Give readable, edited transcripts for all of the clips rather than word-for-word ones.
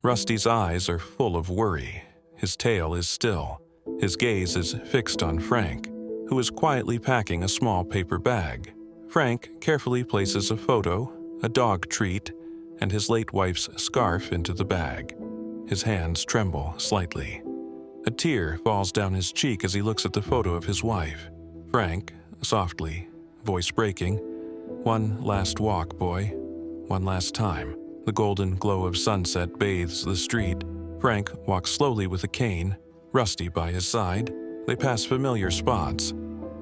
Rusty's eyes are full of worry. His tail is still. His gaze is fixed on Frank, who is quietly packing a small paper bag. Frank carefully places a photo, a dog treat, and his late wife's scarf into the bag. His hands tremble slightly. A tear falls down his cheek as he looks at the photo of his wife. Frank, softly, voice breaking, "One last walk, boy. One last time." The golden glow of sunset bathes the street. Frank walks slowly with a cane, Rusty by his side. They pass familiar spots.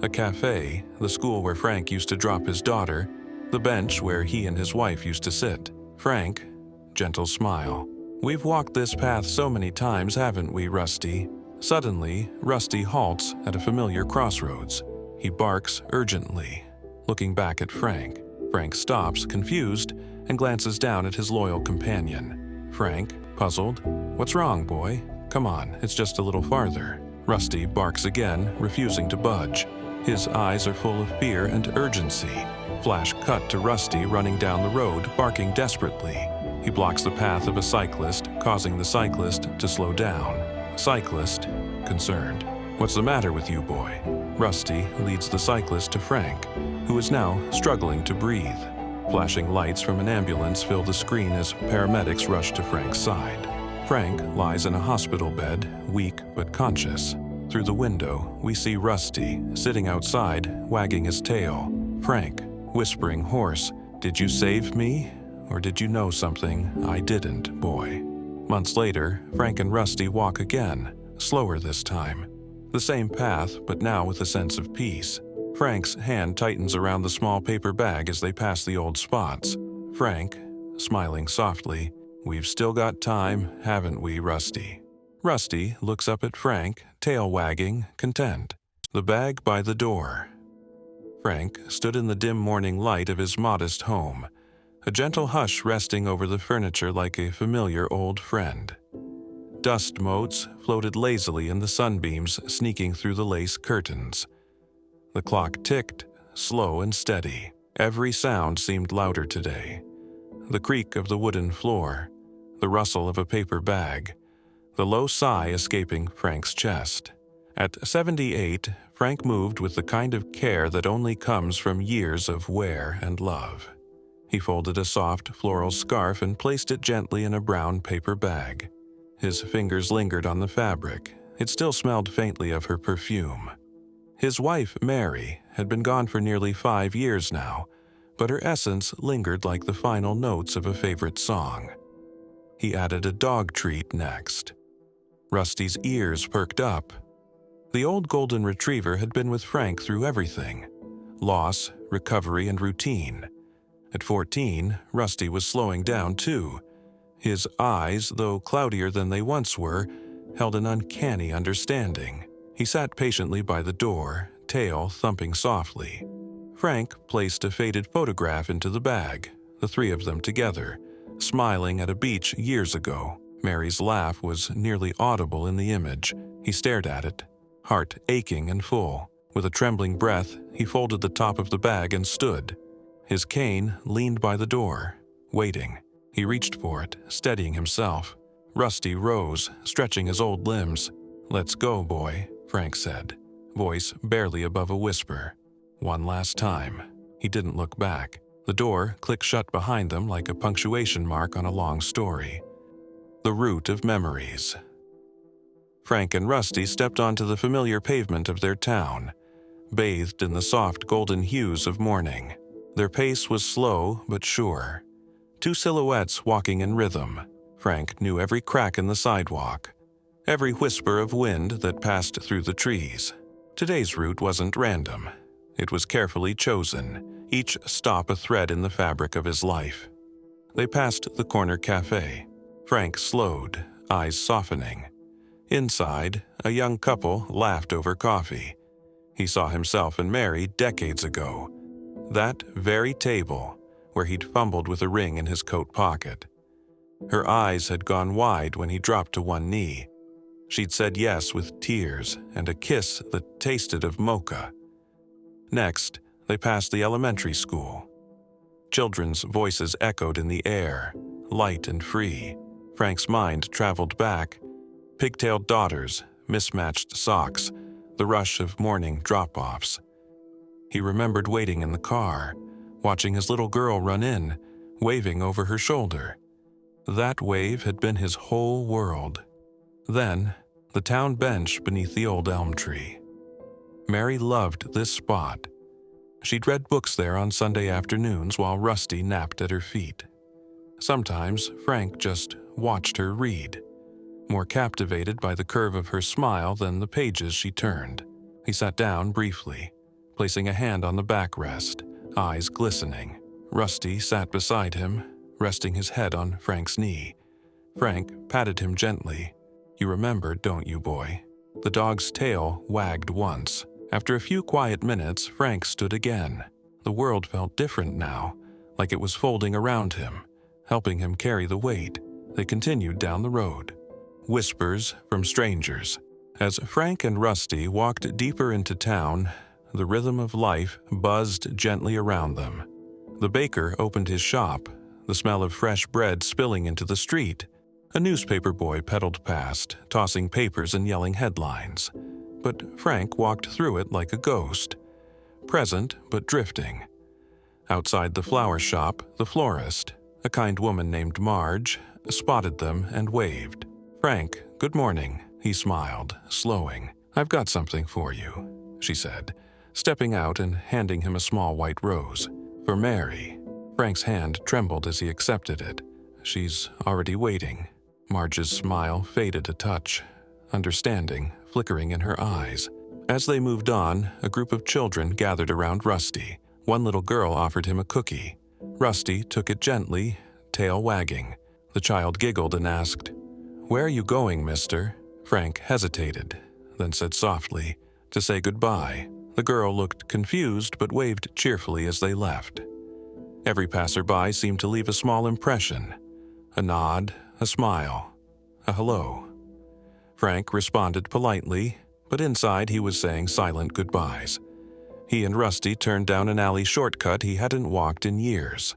A cafe, the school where Frank used to drop his daughter, the bench where he and his wife used to sit. Frank, gentle smile. "We've walked this path so many times, haven't we, Rusty?" Suddenly, Rusty halts at a familiar crossroads. He barks urgently, looking back at Frank. Frank stops, confused, and glances down at his loyal companion. Frank, puzzled, "What's wrong, boy? Come on, it's just a little farther." Rusty barks again, refusing to budge. His eyes are full of fear and urgency. Flash cut to Rusty running down the road, barking desperately. He blocks the path of a cyclist, causing the cyclist to slow down. Cyclist, concerned. "What's the matter with you, boy?" Rusty leads the cyclist to Frank, who is now struggling to breathe. Flashing lights from an ambulance fill the screen as paramedics rush to Frank's side. Frank lies in a hospital bed, weak but conscious. Through the window, we see Rusty sitting outside, wagging his tail. Frank, whispering hoarse, "Did you save me? Or did you know something I didn't, boy?" Months later, Frank and Rusty walk again, slower this time. The same path, but now with a sense of peace. Frank's hand tightens around the small paper bag as they pass the old spots. Frank, smiling softly, "We've still got time, haven't we, Rusty?" Rusty looks up at Frank, tail wagging, content. The bag by the door. Frank stood in the dim morning light of his modest home, a gentle hush resting over the furniture like a familiar old friend. Dust motes floated lazily in the sunbeams sneaking through the lace curtains. The clock ticked, slow and steady. Every sound seemed louder today. The creak of the wooden floor, the rustle of a paper bag, the low sigh escaping Frank's chest. At 78, Frank moved with the kind of care that only comes from years of wear and love. He folded a soft floral scarf and placed it gently in a brown paper bag. His fingers lingered on the fabric. It still smelled faintly of her perfume. His wife, Mary, had been gone for nearly 5 years now, but her essence lingered like the final notes of a favorite song. He added a dog treat next. Rusty's ears perked up. The old golden retriever had been with Frank through everything: loss, recovery, and routine. At 14, Rusty was slowing down too. His eyes, though cloudier than they once were, held an uncanny understanding. He sat patiently by the door, tail thumping softly. Frank placed a faded photograph into the bag, the three of them together, smiling at a beach years ago. Mary's laugh was nearly audible in the image. He stared at it, heart aching and full. With a trembling breath, he folded the top of the bag and stood. His cane leaned by the door, waiting. He reached for it, steadying himself. Rusty rose, stretching his old limbs. "Let's go, boy," Frank said, voice barely above a whisper. One last time. He didn't look back. The door clicked shut behind them like a punctuation mark on a long story. The root of memories. Frank and Rusty stepped onto the familiar pavement of their town, bathed in the soft golden hues of morning. Their pace was slow but sure. Two silhouettes walking in rhythm. Frank knew every crack in the sidewalk, every whisper of wind that passed through the trees. Today's route wasn't random. It was carefully chosen, each stop a thread in the fabric of his life. They passed the corner cafe. Frank slowed, eyes softening. Inside, a young couple laughed over coffee. He saw himself and Mary decades ago. That very table, where he'd fumbled with a ring in his coat pocket. Her eyes had gone wide when he dropped to one knee. She'd said yes with tears and a kiss that tasted of mocha. Next, they passed the elementary school. Children's voices echoed in the air, light and free. Frank's mind traveled back. Pigtailed daughters, mismatched socks, the rush of morning drop-offs. He remembered waiting in the car, watching his little girl run in, waving over her shoulder. That wave had been his whole world. Then, the town bench beneath the old elm tree. Mary loved this spot. She'd read books there on Sunday afternoons while Rusty napped at her feet. Sometimes Frank just watched her read, more captivated by the curve of her smile than the pages she turned. He sat down briefly, placing a hand on the backrest, eyes glistening. Rusty sat beside him, resting his head on Frank's knee. Frank patted him gently. "You remember, don't you, boy?" The dog's tail wagged once. After a few quiet minutes, Frank stood again. The world felt different now, like it was folding around him, helping him carry the weight. They continued down the road. Whispers from strangers. As Frank and Rusty walked deeper into town, the rhythm of life buzzed gently around them. The baker opened his shop, the smell of fresh bread spilling into the street. A newspaper boy pedaled past, tossing papers and yelling headlines. But Frank walked through it like a ghost, present but drifting. Outside the flower shop, the florist, a kind woman named Marge, spotted them and waved. "Frank, good morning," he smiled, slowing. "I've got something for you," she said, stepping out and handing him a small white rose. "For Mary." Frank's hand trembled as he accepted it. "She's already waiting." Marge's smile faded a touch, understanding flickering in her eyes. As they moved on, a group of children gathered around Rusty. One little girl offered him a cookie. Rusty took it gently, tail wagging. The child giggled and asked, "Where are you going, mister?" Frank hesitated, then said softly, "To say goodbye." The girl looked confused but waved cheerfully as they left. Every passerby seemed to leave a small impression. A nod, a smile, a hello. Frank responded politely, but inside he was saying silent goodbyes. He and Rusty turned down an alley shortcut he hadn't walked in years.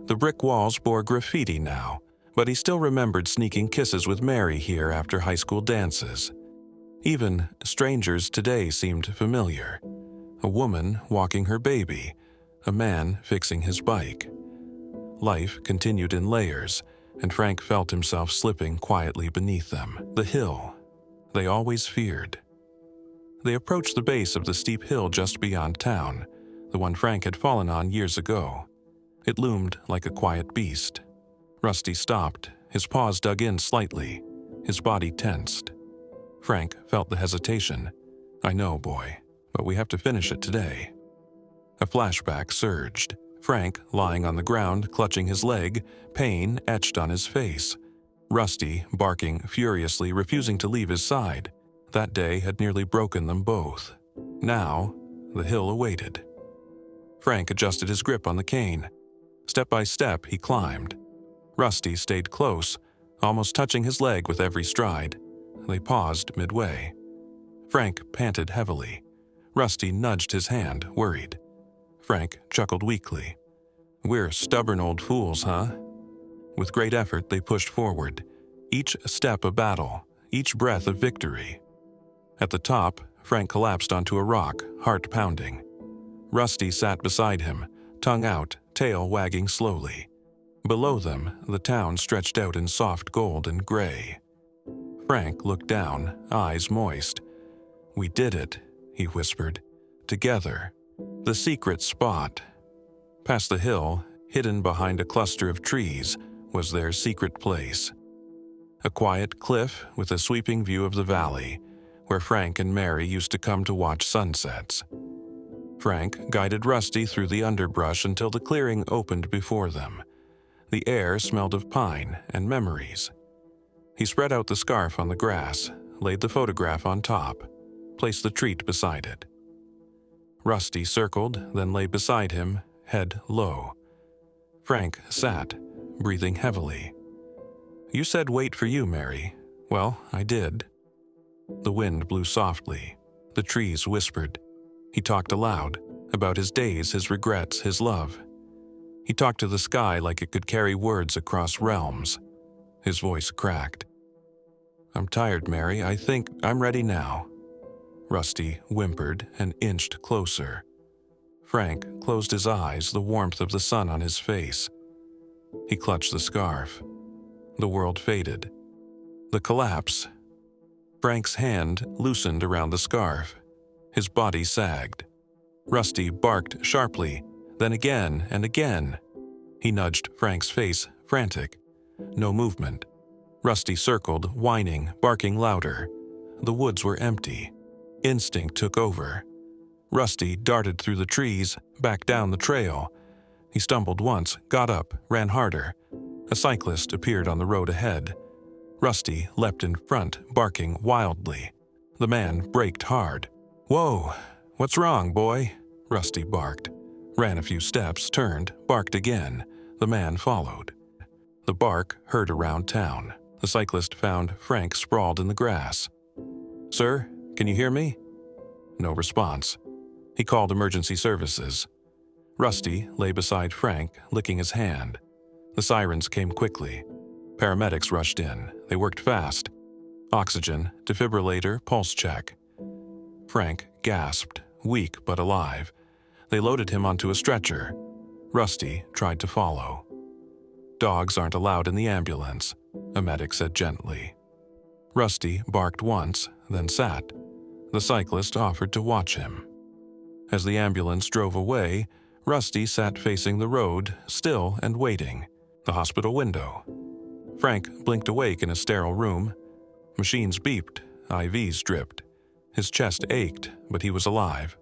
The brick walls bore graffiti now, but he still remembered sneaking kisses with Mary here after high school dances. Even strangers today seemed familiar. A woman walking her baby, a man fixing his bike. Life continued in layers, and Frank felt himself slipping quietly beneath them. The hill they always feared. They approached the base of the steep hill just beyond town, the one Frank had fallen on years ago. It loomed like a quiet beast. Rusty stopped, his paws dug in slightly, his body tensed. Frank felt the hesitation. "I know, boy, but we have to finish it today." A flashback surged. Frank, lying on the ground, clutching his leg, pain etched on his face. Rusty, barking furiously, refusing to leave his side. That day had nearly broken them both. Now, the hill awaited. Frank adjusted his grip on the cane. Step by step, he climbed. Rusty stayed close, almost touching his leg with every stride. They paused midway. Frank panted heavily. Rusty nudged his hand, worried. Frank chuckled weakly. "We're stubborn old fools, huh?" With great effort, they pushed forward, each step a battle, each breath a victory. At the top, Frank collapsed onto a rock, heart pounding. Rusty sat beside him, tongue out, tail wagging slowly. Below them, the town stretched out in soft gold and gray. Frank looked down, eyes moist. "We did it," he whispered. "Together. The secret spot." Past the hill, hidden behind a cluster of trees, was their secret place. A quiet cliff with a sweeping view of the valley, where Frank and Mary used to come to watch sunsets. Frank guided Rusty through the underbrush until the clearing opened before them. The air smelled of pine and memories. He spread out the scarf on the grass, laid the photograph on top, placed the treat beside it. Rusty circled, then lay beside him, head low. Frank sat, breathing heavily. "You said wait for you, Mary. Well, I did." The wind blew softly. The trees whispered. He talked aloud, about his days, his regrets, his love. He talked to the sky like it could carry words across realms. His voice cracked. "I'm tired, Mary. I think I'm ready now." Rusty whimpered and inched closer. Frank closed his eyes, the warmth of the sun on his face. He clutched the scarf. The world faded. The collapse. Frank's hand loosened around the scarf. His body sagged. Rusty barked sharply, then again and again. He nudged Frank's face, frantic. No movement. Rusty circled, whining, barking louder. The woods were empty. Instinct took over. Rusty darted through the trees, back down the trail. He stumbled once, got up, ran harder. A cyclist appeared on the road ahead. Rusty leapt in front, barking wildly. The man braked hard. "Whoa, what's wrong, boy?" Rusty barked. Ran a few steps, turned, barked again. The man followed. The bark heard around town. The cyclist found Frank sprawled in the grass. "Sir, can you hear me?" No response. He called emergency services. Rusty lay beside Frank, licking his hand. The sirens came quickly. Paramedics rushed in. They worked fast. Oxygen, defibrillator, pulse check. Frank gasped, weak but alive. They loaded him onto a stretcher. Rusty tried to follow. "Dogs aren't allowed in the ambulance," a medic said gently. Rusty barked once, then sat. The cyclist offered to watch him. As the ambulance drove away, Rusty sat facing the road, still and waiting. The hospital window. Frank blinked awake in a sterile room. Machines beeped, IVs dripped. His chest ached, but he was alive.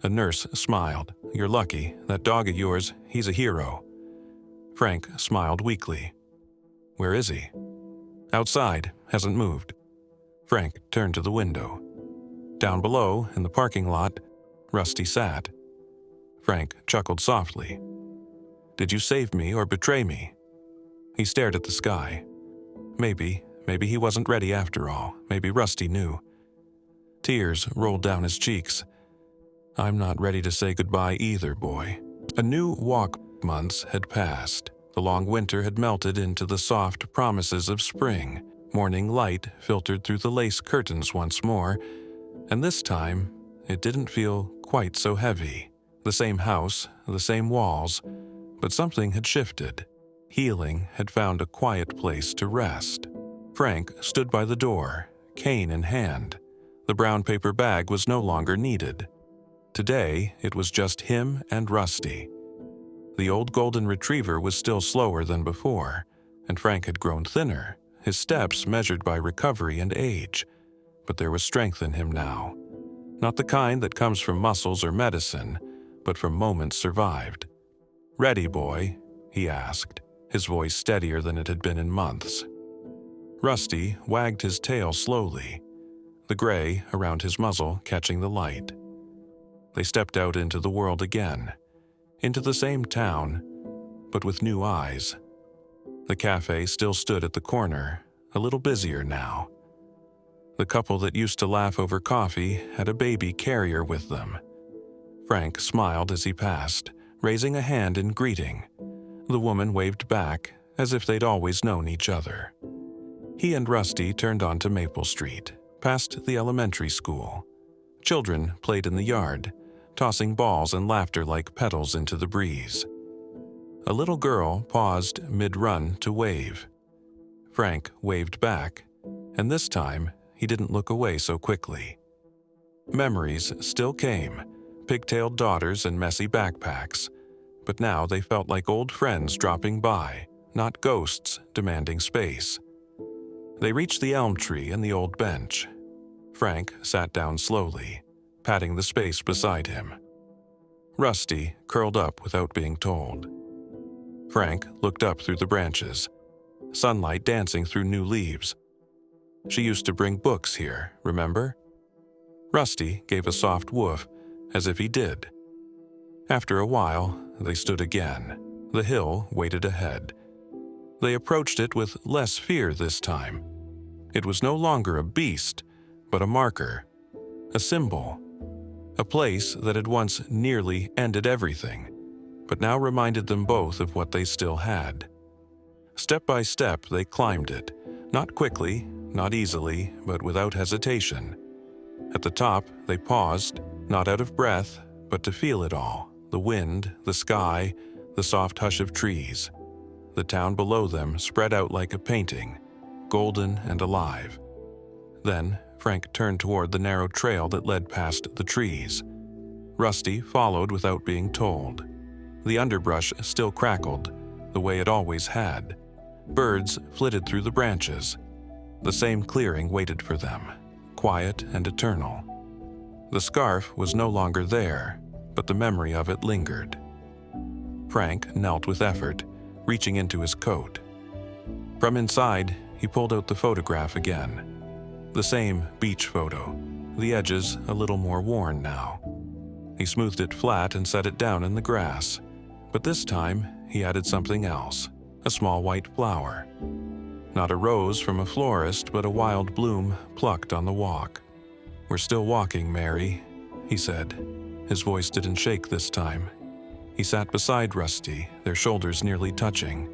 A nurse smiled. "You're lucky. That dog of yours, he's a hero." Frank smiled weakly. "Where is he?" "Outside. Hasn't moved." Frank turned to the window. Down below, in the parking lot, Rusty sat. Frank chuckled softly. "Did you save me or betray me?" He stared at the sky. Maybe he wasn't ready after all. Maybe Rusty knew. Tears rolled down his cheeks. "I'm not ready to say goodbye either, boy." A new walk months had passed. The long winter had melted into the soft promises of spring. Morning light filtered through the lace curtains once more, and this time it didn't feel quite so heavy. The same house, the same walls, but something had shifted. Healing had found a quiet place to rest. Frank stood by the door, cane in hand. The brown paper bag was no longer needed. Today, it was just him and Rusty. The old golden retriever was still slower than before, and Frank had grown thinner, his steps measured by recovery and age. But there was strength in him now. Not the kind that comes from muscles or medicine, but from moments survived. "Ready, boy?" he asked, his voice steadier than it had been in months. Rusty wagged his tail slowly, the gray around his muzzle catching the light. They stepped out into the world again, into the same town, but with new eyes. The cafe still stood at the corner, a little busier now. The couple that used to laugh over coffee had a baby carrier with them. Frank smiled as he passed, raising a hand in greeting. The woman waved back, as if they'd always known each other. He and Rusty turned onto Maple Street, past the elementary school. Children played in the yard, tossing balls and laughter like petals into the breeze. A little girl paused mid-run to wave. Frank waved back, and this time he didn't look away so quickly. Memories still came, pigtailed daughters and messy backpacks, but now they felt like old friends dropping by, not ghosts demanding space. They reached the elm tree and the old bench. Frank sat down slowly, patting the space beside him. Rusty curled up without being told. Frank looked up through the branches, sunlight dancing through new leaves. "She used to bring books here, remember?" Rusty gave a soft woof, as if he did. After a while, they stood again. The hill waited ahead. They approached it with less fear this time. It was no longer a beast, but a marker, a symbol, a place that had once nearly ended everything, but now reminded them both of what they still had. Step by step, they climbed it. Not quickly, not easily, but without hesitation. At the top, they paused, not out of breath, but to feel it all. The wind, the sky, the soft hush of trees. The town below them spread out like a painting, golden and alive. Then, Frank turned toward the narrow trail that led past the trees. Rusty followed without being told. The underbrush still crackled, the way it always had. Birds flitted through the branches. The same clearing waited for them, quiet and eternal. The scarf was no longer there, but the memory of it lingered. Frank knelt with effort, reaching into his coat. From inside, he pulled out the photograph again. The same beach photo, the edges a little more worn now. He smoothed it flat and set it down in the grass. But this time, he added something else, a small white flower. Not a rose from a florist, but a wild bloom plucked on the walk. "We're still walking, Mary," he said. His voice didn't shake this time. He sat beside Rusty, their shoulders nearly touching.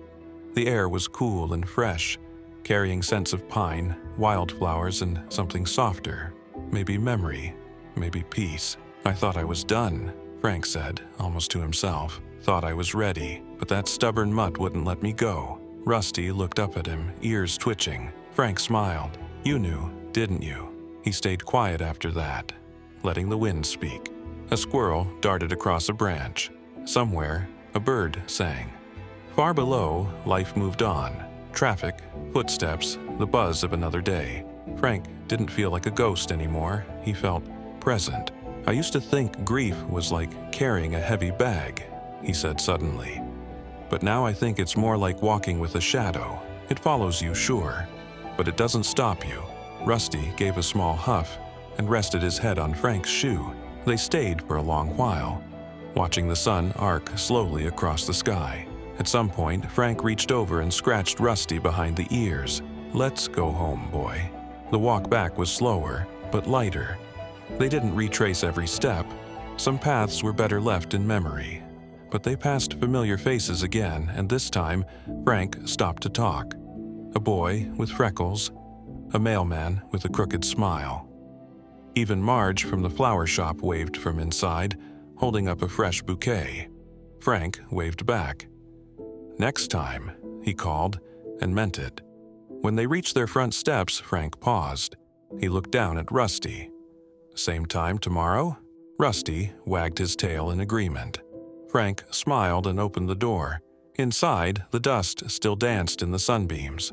The air was cool and fresh, carrying scents of pine, wildflowers, and something softer. Maybe memory, maybe peace. "I thought I was done," Frank said, almost to himself. "Thought I was ready, but that stubborn mutt wouldn't let me go." Rusty looked up at him, ears twitching. Frank smiled. "You knew, didn't you?" He stayed quiet after that, letting the wind speak. A squirrel darted across a branch. Somewhere, a bird sang. Far below, life moved on. Traffic, footsteps, the buzz of another day. Frank didn't feel like a ghost anymore. He felt present. "I used to think grief was like carrying a heavy bag," he said suddenly. "But now I think it's more like walking with a shadow. It follows you, sure, but it doesn't stop you." Rusty gave a small huff and rested his head on Frank's shoe. They stayed for a long while, watching the sun arc slowly across the sky. At some point, Frank reached over and scratched Rusty behind the ears. "Let's go home, boy." The walk back was slower, but lighter. They didn't retrace every step. Some paths were better left in memory. But they passed familiar faces again, and this time, Frank stopped to talk. A boy with freckles, a mailman with a crooked smile. Even Marge from the flower shop waved from inside, holding up a fresh bouquet. Frank waved back. "Next time," he called, and meant it. When they reached their front steps, Frank paused. He looked down at Rusty. "Same time tomorrow?" Rusty wagged his tail in agreement. Frank smiled and opened the door. Inside, the dust still danced in the sunbeams.